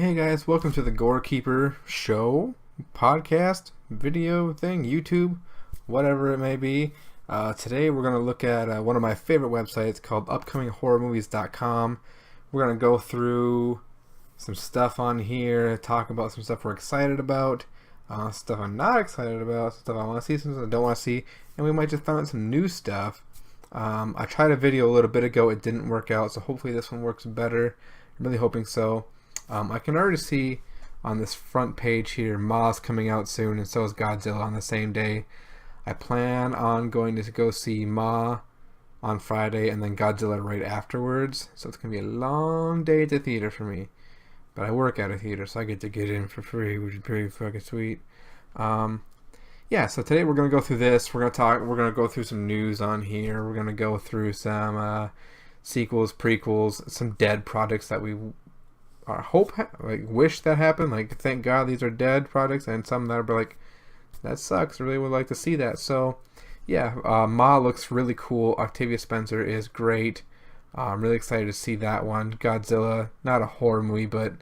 Hey guys, welcome to the Gore show, podcast, video thing, YouTube, whatever it may be. Today we're going to look at one of my favorite websites called upcominghorrormovies.com. We're going to go through some stuff on here, talk about some stuff we're excited about, stuff I'm not excited about, stuff I want to see, some stuff I don't want to see, and we might just find out some new stuff. I tried a video a little bit ago, it didn't work out, so hopefully this one works better. I'm really hoping so. I can already see on this front page here, Ma's coming out soon, and so is Godzilla on the same day. I plan on going to go see Ma on Friday and then Godzilla right afterwards, so it's going to be a long day at the theater for me. But I work at a theater, so I get to get in for free, which is pretty fucking sweet. Yeah, so today we're going to go through this. We're going to go through some news on here. We're going to go through some sequels, prequels, some dead projects that we wish that happened. Like, thank God these are dead projects, and some that are like, that sucks. Really would like to see that. So, yeah, Ma looks really cool. Octavia Spencer is great. I'm really excited to see that one. Godzilla, not a horror movie, but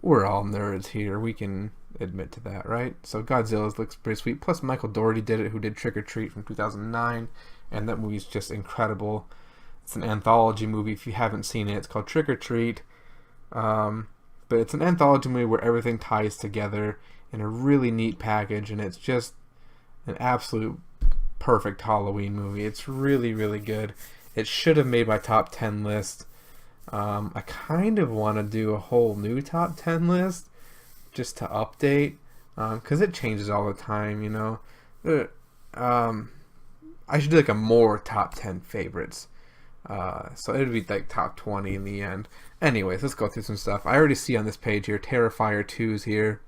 we're all nerds here. We can admit to that, right? So Godzilla looks pretty sweet. Plus, Michael Dougherty did it, who did Trick or Treat from 2009, and that movie's just incredible. It's an anthology movie. If you haven't seen it, it's called Trick or Treat. But it's an anthology movie where everything ties together in a really neat package, and it's just an absolute perfect Halloween movie. It's really, really good. It should have made my top 10 list. I kind of want to do a whole new top 10 list just to update, because it changes all the time, you know. I should do like a more top 10 favorites. So it would be like top 20 in the end. Anyways, let's go through some stuff. I already see on this page here, Terrifier 2's here.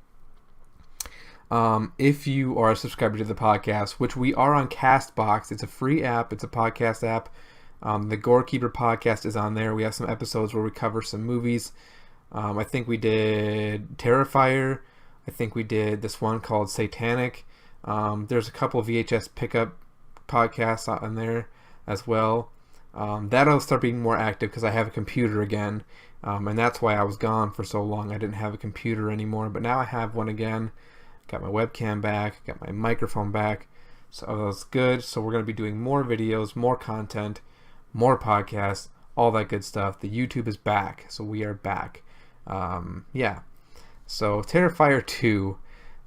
If you are a subscriber to the podcast, which we are on Castbox, it's a free app, it's a podcast app. The Gorekeeper podcast is on there. We have some episodes where we cover some movies. I think we did Terrifier. I think we did this one called Satanic. There's a couple of VHS pickup podcasts on there as well. That'll start being more active because I have a computer again, and that's why I was gone for so long. I didn't have a computer anymore, but now I have one again. Got my webcam back, got my microphone back, so that's good. So we're going to be doing more videos, more content, more podcasts, all that good stuff. The YouTube is back, so we are back. Yeah, so Terrifier 2,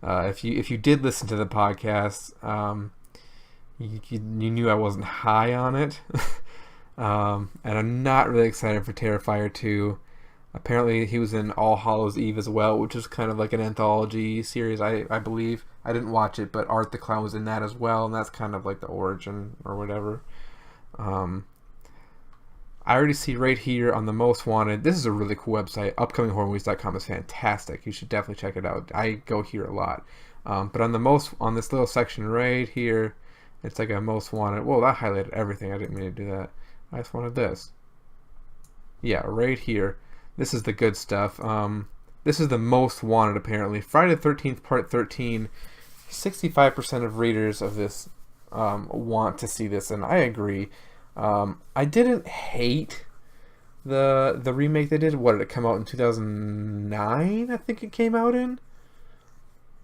if you did listen to the podcast, you knew I wasn't high on it. And I'm not really excited for Terrifier 2. Apparently he was in All Hallows Eve as well, which is kind of like an anthology series, I believe. I didn't watch it, but Art the Clown was in that as well, and that's kind of like the origin or whatever. I already see right here on the Most Wanted. This is a really cool website. Upcominghorrormovies.com is fantastic. You should definitely check it out. I go here a lot. But on this little section right here, it's like a Most Wanted. Whoa, that highlighted everything. I didn't mean to do that. I just wanted this. Yeah, right here. This is the good stuff. This is the Most Wanted, apparently. Friday the 13th, Part 13. 65% of readers of this want to see this, and I agree. I didn't hate the remake they did. What did it come out in 2009? I think it came out in.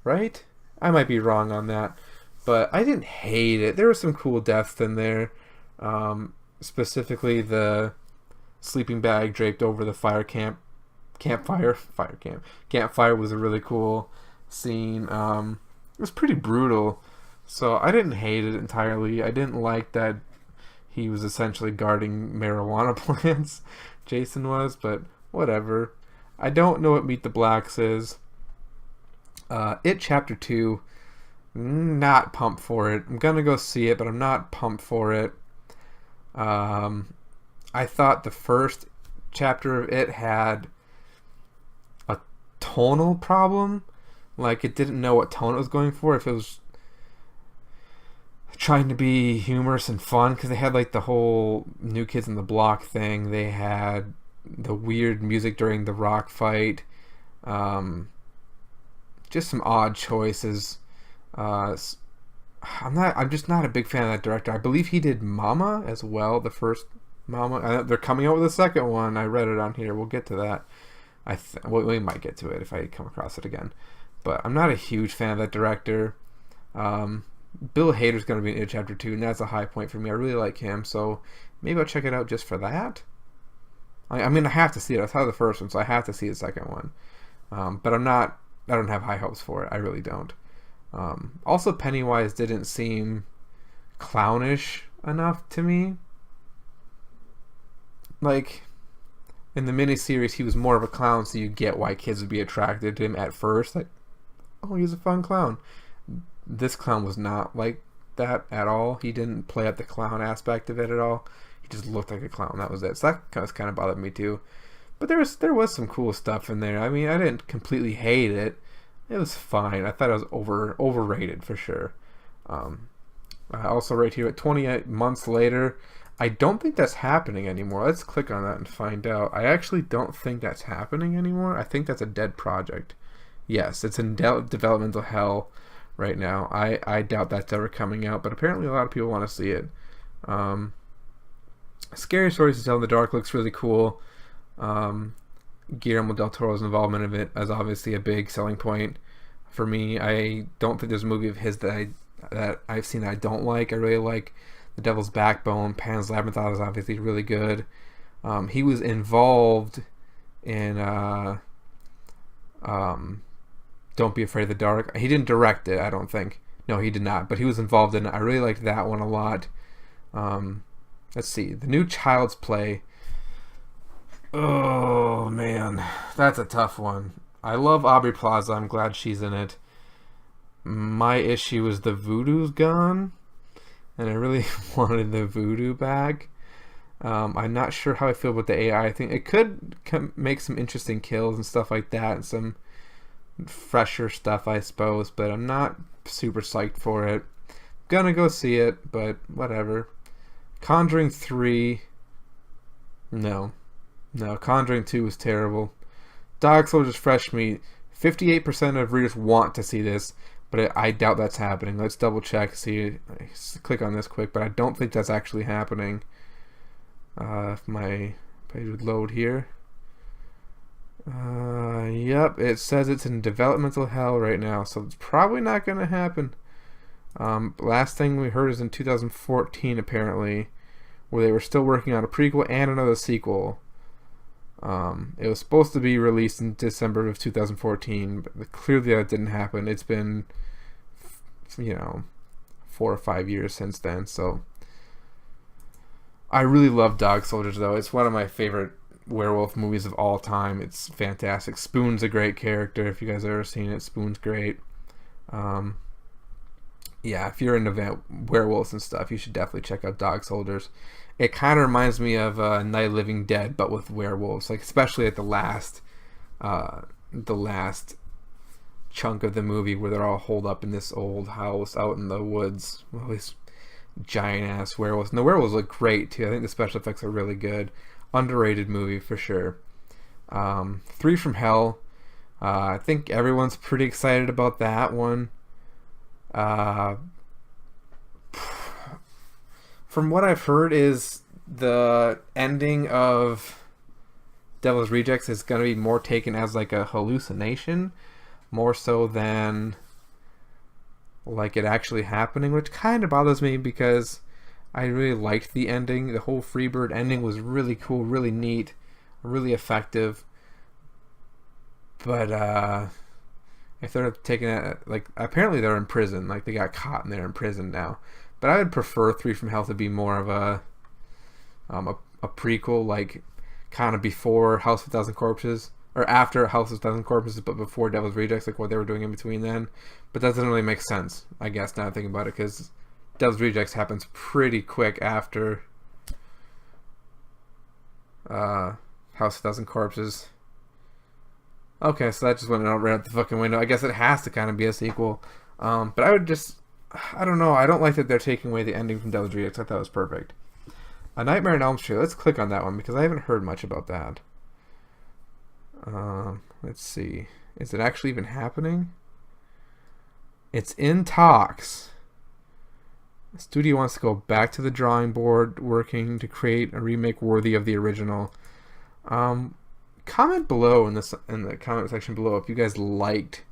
Right? I might be wrong on that. But I didn't hate it. There were some cool deaths in there. Specifically the sleeping bag draped over the campfire was a really cool scene. It was pretty brutal, so I didn't hate it entirely. I didn't like that he was essentially guarding marijuana plants, Jason was, but whatever. I don't know what Meet the Blacks is. It Chapter 2, not pumped for it. I'm gonna go see it, but I'm not pumped for it. I thought the first chapter of it had a tonal problem. Like, it didn't know what tone it was going for. If it was trying to be humorous and fun, because they had like the whole New Kids on the Block thing. They had the weird music during the rock fight. Just some odd choices. I'm just not a big fan of that director. I believe he did Mama as well, the first Mama. They're coming out with a second one. I read it on here. We'll get to that. we might get to it if I come across it again. But I'm not a huge fan of that director. Bill Hader's going to be in It Chapter 2, and that's a high point for me. I really like him, so maybe I'll check it out just for that. I mean, I have to see it. I saw the first one, so I have to see the second one. But I don't have high hopes for it. I really don't. Also, Pennywise didn't seem clownish enough to me. Like, in the miniseries, he was more of a clown, so you get why kids would be attracted to him at first. Like, oh, he's a fun clown. This clown was not like that at all. He didn't play up the clown aspect of it at all. He just looked like a clown. That was it. So that kind of bothered me too. But there was some cool stuff in there. I mean, I didn't completely hate it. It was fine. I thought it was overrated for sure. Also right here at 28 months later, I don't think that's happening anymore. Let's click on that and find out. I actually don't think that's happening anymore. I think that's a dead project. Yes, it's in developmental hell right now. I doubt that's ever coming out, but apparently a lot of people want to see it. Scary Stories to Tell in the Dark looks really cool. Guillermo del Toro's involvement in it is obviously a big selling point for me. I don't think there's a movie of his that I've seen that I don't like. I really like The Devil's Backbone. Pan's Labyrinth is obviously really good. He was involved in Don't Be Afraid of the Dark. He didn't direct it, I don't think. No, he did not, but he was involved in it. I really liked that one a lot. Let's see. The new Child's Play. Oh, man. That's a tough one. I love Aubrey Plaza. I'm glad she's in it. My issue is the voodoo's gone, and I really wanted the voodoo back. I'm not sure how I feel about the AI thing. It could make some interesting kills and stuff like that, and some fresher stuff, I suppose, but I'm not super psyched for it. Gonna go see it, but whatever. Conjuring 3, no, Conjuring 2 was terrible. Dog Soldiers Fresh Meat, 58% of readers want to see this, but I doubt that's happening. Let's double check, click on this quick, but I don't think that's actually happening. If my page would load here. Yep, it says it's in developmental hell right now, so it's probably not going to happen. Last thing we heard is in 2014, apparently, where they were still working on a prequel and another sequel. It was supposed to be released in December of 2014, but clearly that didn't happen. It's been, 4 or 5 years since then, so I really love Dog Soldiers, though. It's one of my favorite werewolf movies of all time. It's fantastic. Spoon's a great character. If you guys have ever seen it, Spoon's great. Yeah, if you're into werewolves and stuff, you should definitely check out Dog Soldiers. It kind of reminds me of Night of the Living Dead, but with werewolves. Like, especially at the last chunk of the movie where they're all holed up in this old house out in the woods. Well, these giant ass werewolves, and the werewolves look great too. I think the special effects are really good. Underrated movie for sure. 3 from Hell. I think everyone's pretty excited about that one. From what I've heard, is the ending of Devil's Rejects is going to be more taken as like a hallucination, more so than like it actually happening, which kind of bothers me because I really liked the ending. The whole Freebird ending was really cool, really neat, really effective. But if they're taking it, like, apparently they're in prison, like they got caught and they're in prison now. But I would prefer 3 from Hell to be more of a prequel, like kind of before House of a Thousand Corpses, or after House of a Thousand Corpses, but before Devil's Rejects, like what they were doing in between then. But that doesn't really make sense, I guess, now that I think about it, because Devil's Rejects happens pretty quick after House of a Thousand Corpses. Okay, so that just went right out the fucking window. I guess it has to kind of be a sequel. But I don't know. I don't like that they're taking away the ending from Devil's Rejects. I thought it was perfect. A Nightmare on Elm Street. Let's click on that one because I haven't heard much about that. Let's see. Is it actually even happening? It's in talks. The studio wants to go back to the drawing board, working to create a remake worthy of the original. Kind Comment below in the comment section below if you guys liked,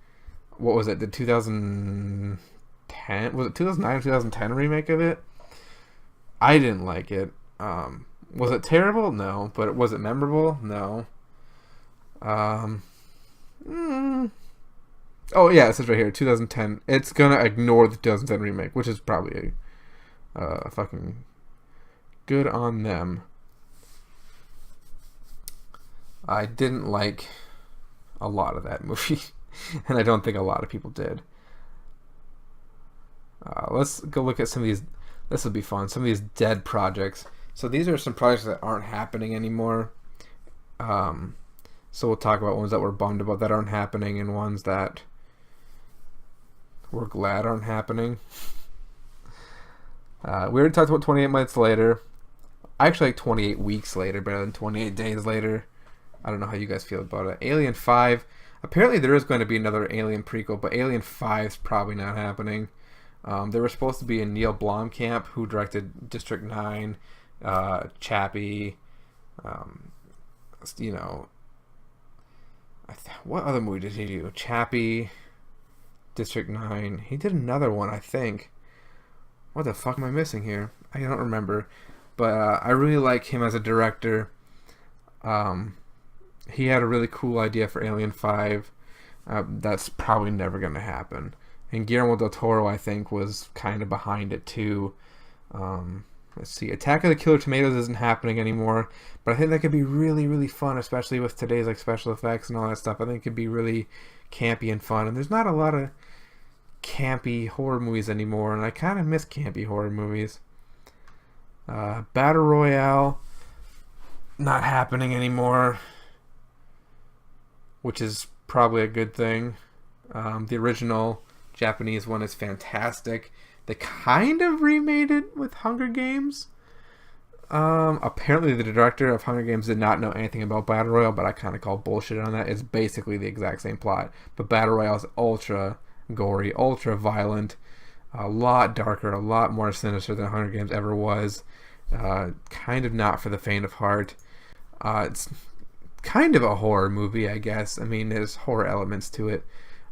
what was it, the 2010, was it 2009 or 2010 remake of it? I didn't like it. Was it terrible? No. But was it memorable? No. Oh yeah, it says right here, 2010. It's gonna ignore the 2010 remake, which is probably a fucking good on them. I didn't like a lot of that movie, and I don't think a lot of people did. Let's go look at some of these. This will be fun. Some of these dead projects. So these are some projects that aren't happening anymore. So we'll talk about ones that we're bummed about that aren't happening, and ones that we're glad aren't happening. We already talked about 28 Minutes Later. I actually like 28 Weeks Later better than 28 Days Later. I don't know how you guys feel about it. Alien 5. Apparently there is going to be another Alien prequel, but Alien 5 is probably not happening. There was supposed to be a Neil Blomkamp, who directed District 9, Chappie, what other movie did he do? Chappie, District 9. He did another one, I think. What the fuck am I missing here? I don't remember. But I really like him as a director. He had a really cool idea for Alien 5. That's probably never going to happen. And Guillermo del Toro, I think, was kind of behind it too. Let's see. Attack of the Killer Tomatoes isn't happening anymore, but I think that could be really, really fun, especially with today's like special effects and all that stuff. I think it could be really campy and fun. And there's not a lot of campy horror movies anymore, and I kind of miss campy horror movies. Battle Royale, not happening anymore, which is probably a good thing. The original Japanese one is fantastic. They kind of remade it with Hunger Games. Apparently the director of Hunger Games did not know anything about Battle Royale, but I kind of call bullshit on that. It's basically the exact same plot, but Battle Royale is ultra gory, ultra violent, a lot darker, a lot more sinister than Hunger Games ever was. Kind of not for the faint of heart. It's kind of a horror movie, I guess. I mean, there's horror elements to it.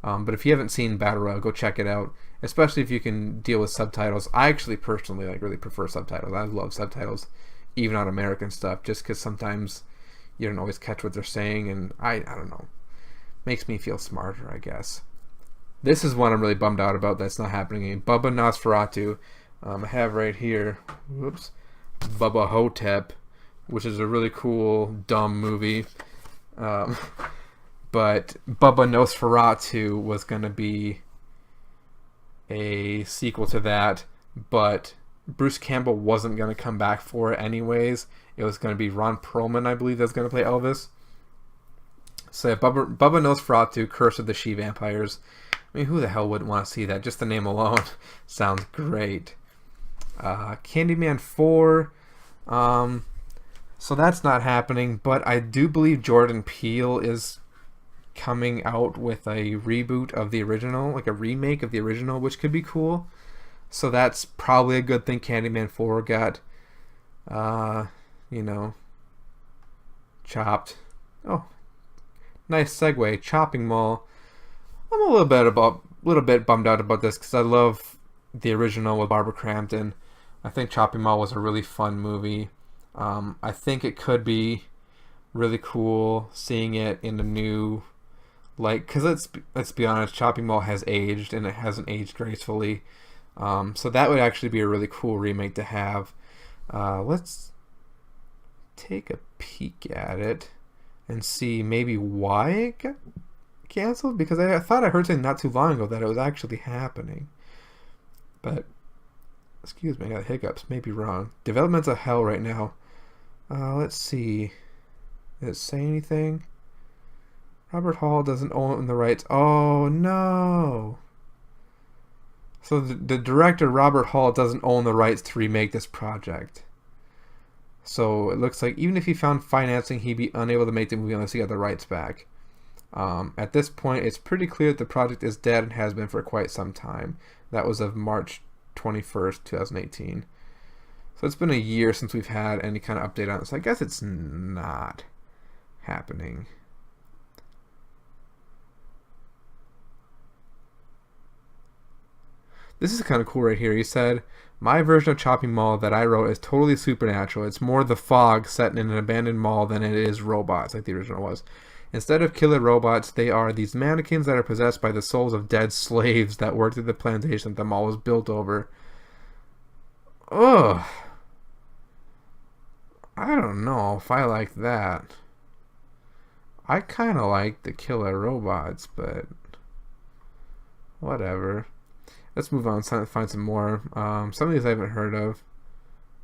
But if you haven't seen Battle Royale, go check it out. Especially if you can deal with subtitles. I actually personally really prefer subtitles. I love subtitles, even on American stuff, just because sometimes you don't always catch what they're saying, and I don't know. Makes me feel smarter, I guess. This is one I'm really bummed out about that's not happening. Bubba Nosferatu. I have right here, whoops, Bubba Hotep, which is a really cool, dumb movie. But Bubba Nosferatu was going to be a sequel to that, but Bruce Campbell wasn't going to come back for it anyways. It was going to be Ron Perlman, I believe, that's going to play Elvis. So yeah, Bubba Nosferatu, Curse of the She-Vampires. I mean, who the hell wouldn't want to see that? Just the name alone sounds great. Candyman 4. So that's not happening, but I do believe Jordan Peele is coming out with a reboot of the original, like a remake of the original, which could be cool. So that's probably a good thing. Candyman 4 got, chopped. Oh, nice segue. Chopping Mall. I'm a little bit bummed out about this because I love the original with Barbara Crampton. I think Chopping Mall was a really fun movie. I think it could be really cool seeing it in a new, because let's be honest, Chopping Mall has aged and it hasn't aged gracefully. So that would actually be a really cool remake to have. Let's take a peek at it and see maybe why it got canceled, because I thought I heard something not too long ago that it was actually happening. But excuse me, I got hiccups. Maybe wrong. Development's a hell right now. Let's see. Did it say anything? Robert Hall doesn't own the rights. Oh no! So the director, Robert Hall, doesn't own the rights to remake this project. So it looks like even if he found financing, he'd be unable to make the movie unless he got the rights back. At this point, it's pretty clear that the project is dead and has been for quite some time. That was of March 21st, 2018. So it's been a year since we've had any kind of update on this. I guess it's not happening. This is kind of cool right here. He said, my version of Chopping Mall that I wrote is totally supernatural. It's more The Fog set in an abandoned mall than it is robots, like the original was. Instead of killer robots, they are these mannequins that are possessed by the souls of dead slaves that worked at the plantation that the mall was built over. Ugh. I don't know if I like that. I kind of like the killer robots, but whatever. Let's move on and find some more. Some of these I haven't heard of.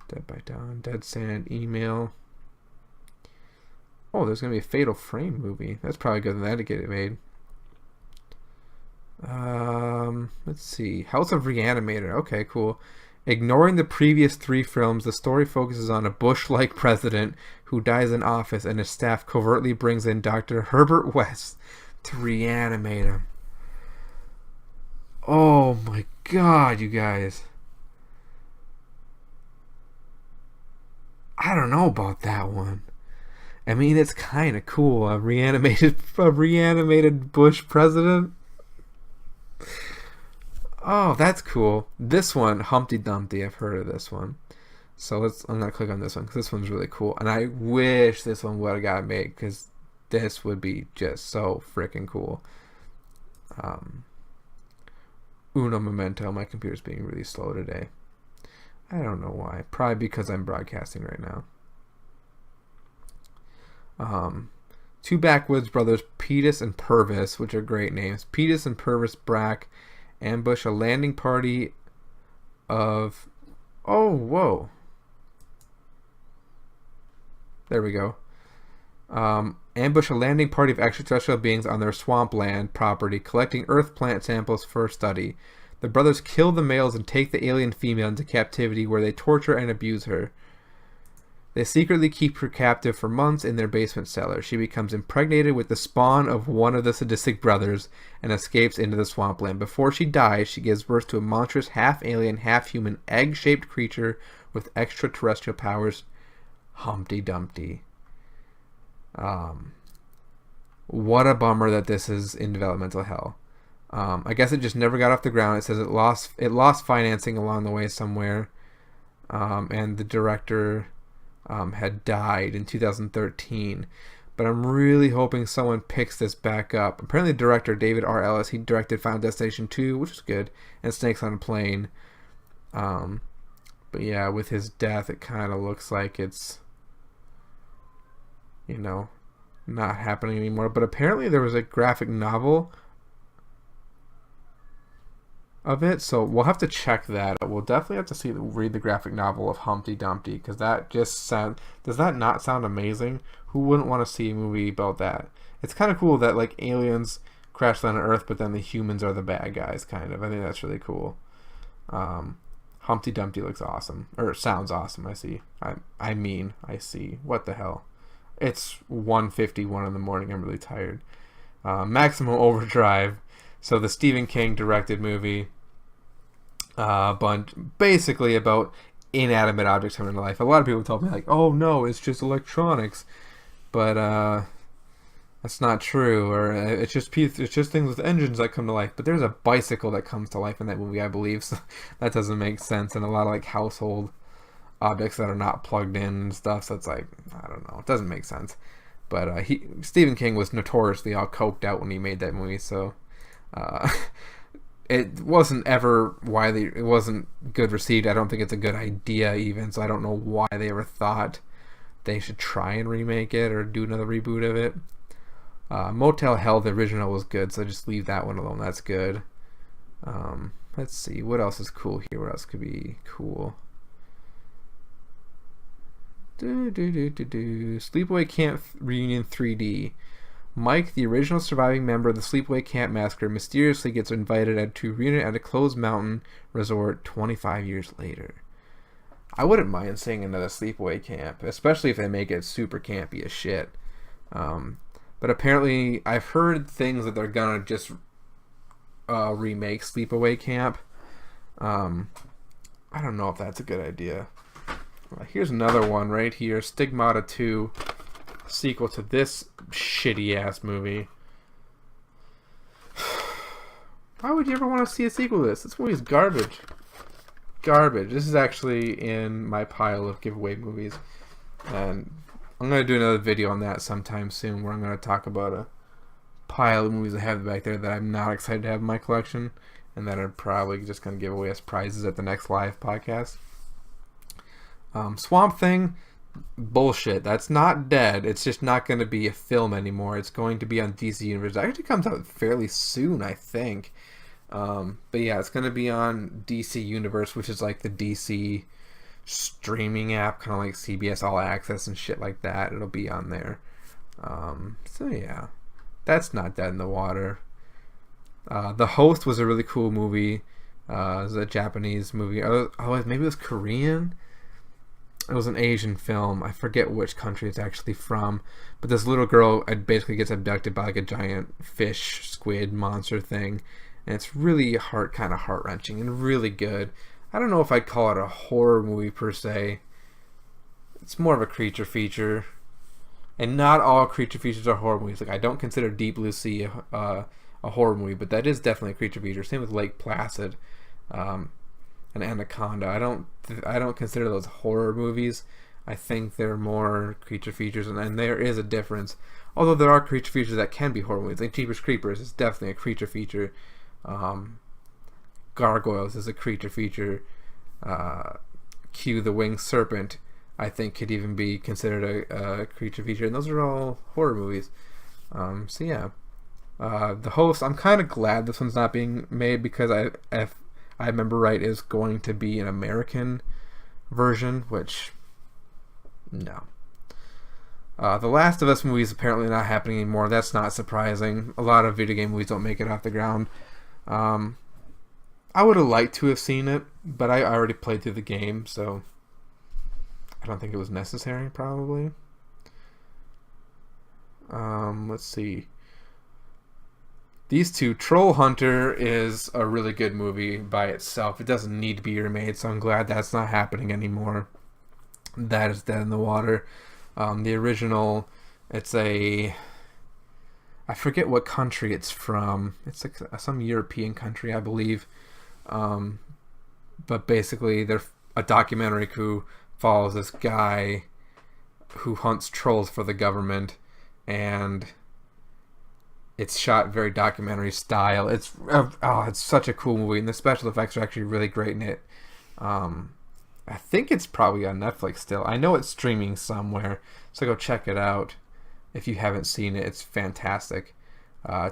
Dead by Dawn, Dead Sand, Email. Oh, there's going to be a Fatal Frame movie. That's probably good than that to get it made. Let's see. House of Reanimator. Okay, cool. Ignoring the previous 3 films, the story focuses on a Bush-like president who dies in office, and his staff covertly brings in Dr. Herbert West to reanimate him. Oh my god, you guys. I don't know about that one. I mean, it's kind of cool. A reanimated Bush president. Oh, that's cool. This one, Humpty Dumpty, I've heard of this one. So I'm going to click on this one because this one's really cool. And I wish this one would have got made because this would be just so freaking cool. Uno momento. My computer's being really slow today. I don't know why. Probably because I'm broadcasting right now. Two backwoods brothers, Petus and Purvis, which are great names. Petus and Purvis Brack ambush a landing party of... Oh, whoa. There we go. Ambush a landing party of extraterrestrial beings on their swampland property, collecting earth plant samples for study. The brothers kill the males and take the alien female into captivity, where they torture and abuse her. They secretly keep her captive for months in their basement cellar. She becomes impregnated with the spawn of one of the sadistic brothers and escapes into the swampland. Before she dies, she gives birth to a monstrous half-alien, half-human, egg-shaped creature with extraterrestrial powers, Humpty Dumpty. What a bummer that this is in developmental hell. I guess it just never got off the ground. It says it lost financing along the way somewhere, and the director had died in 2013. But I'm really hoping someone picks this back up. Apparently, the director David R. Ellis, he directed Final Destination 2, which is good, and Snakes on a Plane. But yeah, with his death, it kind of looks like it's, not happening anymore. But apparently there was a graphic novel of it, so we'll have to check that. We'll definitely have to read the graphic novel of Humpty Dumpty, because that just does that not sound amazing? Who wouldn't want to see a movie about that? It's kind of cool that like aliens crash land on Earth, but then the humans are the bad guys, kind of. I think that's really cool. Humpty Dumpty looks awesome, or sounds awesome. I see. I see. What the hell? It's 1:51 in the morning. I'm really tired. Maximum Overdrive. So the Stephen King directed movie, basically about inanimate objects coming to life. A lot of people told me like, "Oh no, it's just electronics," but that's not true. Or it's just things with engines that come to life. But there's a bicycle that comes to life in that movie, I believe. So that doesn't make sense. And a lot of like household objects that are not plugged in and stuff. So it's like, I don't know, it doesn't make sense. But Stephen King was notoriously all coked out when he made that movie, so. It wasn't it wasn't good received. I don't think it's a good idea even, so I don't know why they ever thought they should try and remake it or do another reboot of it. Motel Hell, the original, was good, so just leave that one alone. That's good. Let's see, what else is cool here? What else could be cool? Sleepaway Camp Reunion 3D. Mike, the original surviving member of the Sleepaway Camp Massacre, mysteriously gets invited to a reunion at a closed mountain resort 25 years later. I wouldn't mind seeing another Sleepaway Camp, especially if they make it super campy as shit. But apparently, I've heard things that they're gonna just remake Sleepaway Camp. I don't know if that's a good idea. Here's another one right here, Stigmata 2. sequel to this shitty ass movie. Why would you ever want to see a sequel to this? This movie is garbage. Garbage. This is actually in my pile of giveaway movies. And I'm going to do another video on that sometime soon where I'm going to talk about a pile of movies I have back there that I'm not excited to have in my collection and that are probably just going to give away as prizes at the next live podcast. Swamp Thing, bullshit. That's not dead. It's just not going to be a film anymore. It's going to be on DC Universe. It actually comes out fairly soon, I think. But yeah, it's going to be on DC Universe, which is like the DC streaming app, kind of like CBS All Access and shit like that. It'll be on there. So yeah, that's not dead in the water. The Host was a really cool movie. It was a Japanese movie. Maybe it was Korean. It was an Asian film. I forget which country it's actually from. But this little girl basically gets abducted by like a giant fish, squid, monster thing. And it's really kind of heart-wrenching and really good. I don't know if I'd call it a horror movie per se. It's more of a creature feature. And not all creature features are horror movies. Like, I don't consider Deep Blue Sea a horror movie, but that is definitely a creature feature. Same with Lake Placid and Anaconda. I don't consider those horror movies. I think they're more creature features, and there is a difference. Although there are creature features that can be horror movies. Like Jeepers Creepers is definitely a creature feature. Gargoyles is a creature feature. Q the Winged Serpent, I think, could even be considered a creature feature, and those are all horror movies. So yeah, The Host, I'm kind of glad this one's not being made because if I remember right, is going to be an American version, which no. The Last of Us movie is apparently not happening anymore. That's not surprising. A lot of video game movies don't make it off the ground. I would have liked to have seen it, but I already played through the game, so I don't think it was necessary, probably. Let's see. These two, Troll Hunter is a really good movie by itself. It doesn't need to be remade, so I'm glad that's not happening anymore. That is dead in the water. The original, I forget what country it's from. It's like some European country, I believe. But basically, they're a documentary crew follows this guy who hunts trolls for the government, and it's shot very documentary style. It's such a cool movie, and the special effects are actually really great in it. I think it's probably on Netflix still. I know it's streaming somewhere, so go check it out if you haven't seen it. It's fantastic.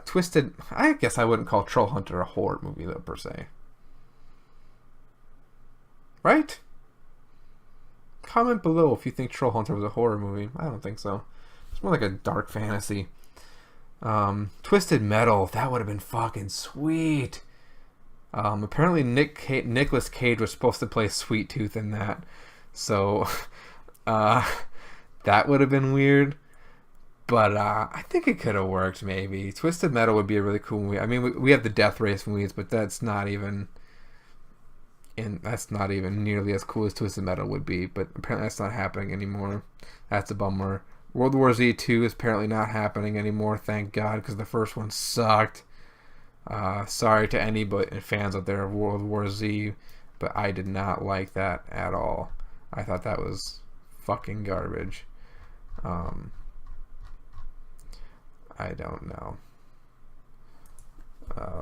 Twisted, I guess I wouldn't call Troll Hunter a horror movie though, per se. Right? Comment below if you think Troll Hunter was a horror movie. I don't think so. It's more like a dark fantasy. Twisted Metal, that would have been fucking sweet. Apparently Nicolas Cage was supposed to play Sweet Tooth in that, so that would have been weird, but I think it could have worked. Maybe Twisted Metal would be a really cool movie. I mean, we have the Death Race movies, but that's not even nearly as cool as Twisted Metal would be. But apparently that's not happening anymore. That's a bummer. World War Z 2 is apparently not happening anymore, thank God, because the first one sucked. Sorry to any fans out there of World War Z, but I did not like that at all. I thought that was fucking garbage. I don't know.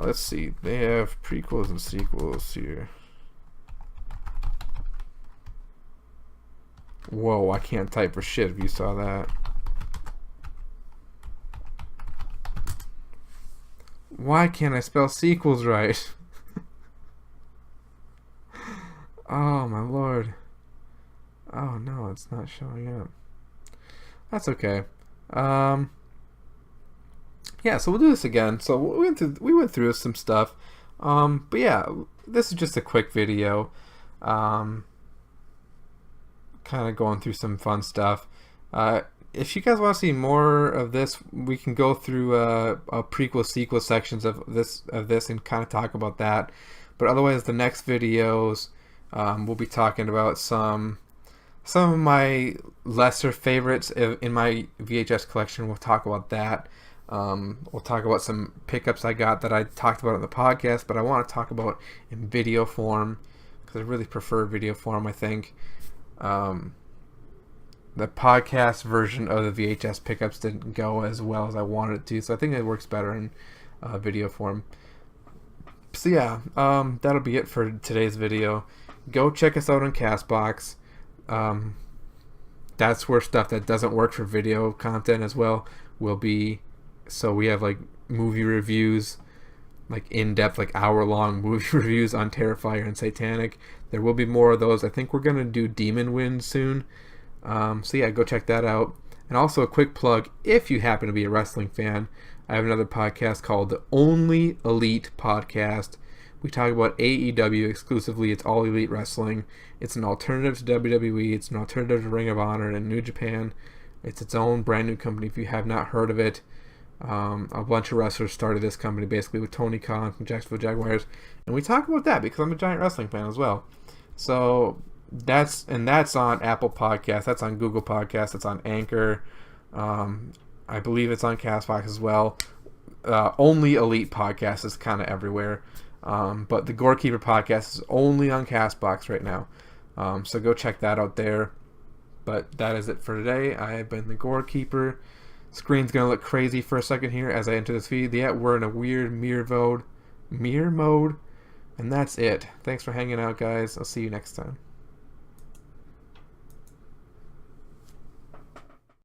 Let's see. They have prequels and sequels here. Whoa, I can't type for shit if you saw that. Why can't I spell sequels right? Oh my lord. Oh no, it's not showing up. That's okay. Yeah, so we'll do this again. So we went through some stuff. But yeah, this is just a quick video. Kind of going through some fun stuff. If you guys want to see more of this, we can go through a prequel sequel sections of this and kind of talk about that. But otherwise, the next videos we'll be talking about some some of my lesser favorites in my VHS collection. We'll talk about that. We'll talk about some pickups I got that I talked about on the podcast, but I want to talk about in video form because I really prefer video form, I think. The podcast version of the VHS pickups didn't go as well as I wanted it to, so I think it works better in video form. So yeah, that'll be it for today's video. Go check us out on Castbox. That's where stuff that doesn't work for video content as well will be. So we have like movie reviews, like in-depth, like hour-long movie reviews on Terrifier and Satanic. There will be more of those. I think we're gonna do Demon Wind soon. So yeah, go check that out. And also a quick plug, if you happen to be a wrestling fan, I have another podcast called the Only Elite Podcast. We talk about AEW exclusively. It's all elite wrestling. It's an alternative to WWE. It's an alternative to Ring of Honor and New Japan. It's its own brand new company if you have not heard of it. A bunch of wrestlers started this company basically with Tony Khan from Jacksonville Jaguars. And we talk about that because I'm a giant wrestling fan as well. So that's on Apple Podcasts. That's on Google Podcasts. It's on Anchor. I believe it's on Castbox as well. Only Elite Podcast is kind of everywhere. But the Gore Keeper podcast is only on Castbox right now. So go check that out there. But that is it for today. I have been the Gore Keeper. Screen's going to look crazy for a second here as I enter this feed. Yeah, we're in a weird mirror mode. And that's it. Thanks for hanging out, guys. I'll see you next time.